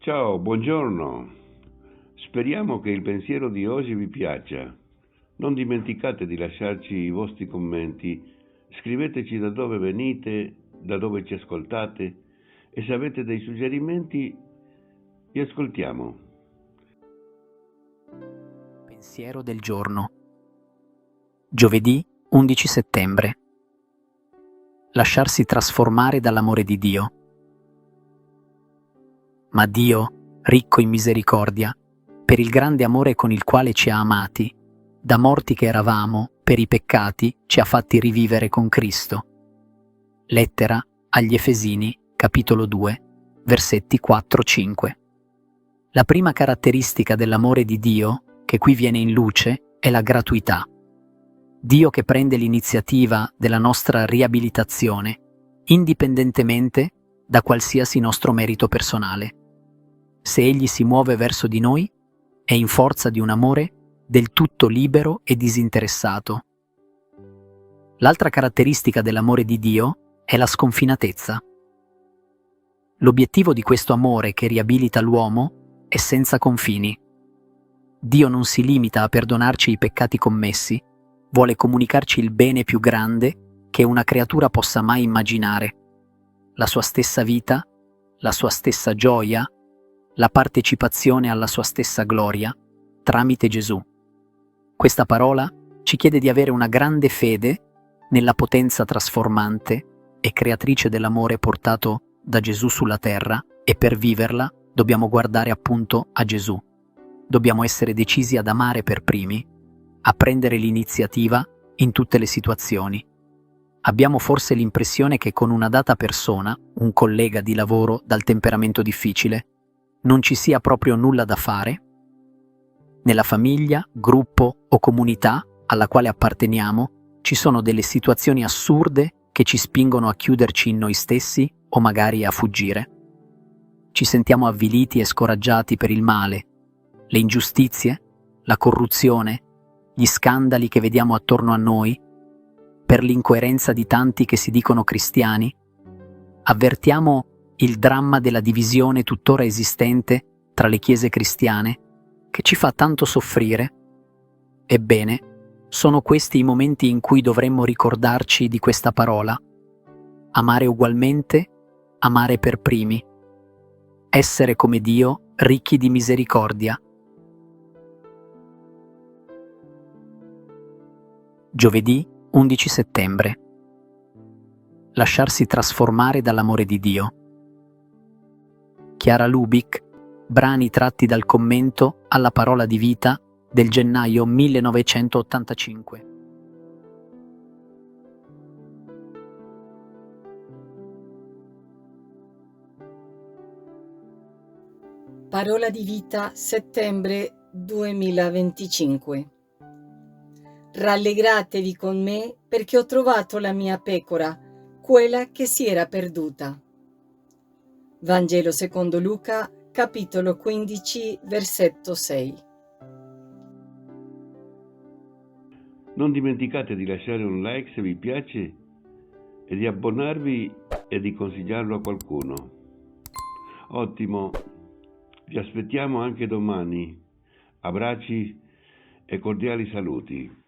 Ciao, buongiorno. Speriamo che il pensiero di oggi vi piaccia. Non dimenticate di lasciarci i vostri commenti. Scriveteci da dove venite, da dove ci ascoltate e se avete dei suggerimenti vi ascoltiamo. Pensiero del giorno. Giovedì 11 settembre. Lasciarsi trasformare dall'amore di Dio. Ma Dio, ricco in misericordia, per il grande amore con il quale ci ha amati, da morti che eravamo, per i peccati, ci ha fatti rivivere con Cristo. Lettera agli Efesini, capitolo 2, versetti 4-5. La prima caratteristica dell'amore di Dio, che qui viene in luce, è la gratuità. Dio che prende l'iniziativa della nostra riabilitazione, indipendentemente da qualsiasi nostro merito personale. Se Egli si muove verso di noi, è in forza di un amore del tutto libero e disinteressato. L'altra caratteristica dell'amore di Dio è la sconfinatezza. L'obiettivo di questo amore che riabilita l'uomo è senza confini. Dio non si limita a perdonarci i peccati commessi, vuole comunicarci il bene più grande che una creatura possa mai immaginare, la sua stessa vita, la sua stessa gioia, la partecipazione alla sua stessa gloria, tramite Gesù. Questa parola ci chiede di avere una grande fede nella potenza trasformante e creatrice dell'amore portato da Gesù sulla terra, e per viverla dobbiamo guardare appunto a Gesù. Dobbiamo essere decisi ad amare per primi, a prendere l'iniziativa in tutte le situazioni. Abbiamo forse l'impressione che con una data persona, un collega di lavoro dal temperamento difficile, non ci sia proprio nulla da fare? Nella famiglia, gruppo o comunità alla quale apparteniamo ci sono delle situazioni assurde che ci spingono a chiuderci in noi stessi o magari a fuggire. Ci sentiamo avviliti e scoraggiati per il male, le ingiustizie, la corruzione, gli scandali che vediamo attorno a noi, per l'incoerenza di tanti che si dicono cristiani. Avvertiamo il dramma della divisione tuttora esistente tra le chiese cristiane, che ci fa tanto soffrire. Ebbene, sono questi i momenti in cui dovremmo ricordarci di questa parola: amare ugualmente, amare per primi, essere come Dio, ricchi di misericordia. Giovedì 11 settembre. Lasciarsi trasformare dall'amore di Dio. Chiara Lubick, brani tratti dal commento alla parola di vita del gennaio 1985. Parola di vita, settembre 2025. Rallegratevi con me perché ho trovato la mia pecora, quella che si era perduta. Vangelo secondo Luca, capitolo 15, versetto 6. Non dimenticate di lasciare un like se vi piace e di abbonarvi e di consigliarlo a qualcuno. Ottimo, vi aspettiamo anche domani. Abbracci e cordiali saluti.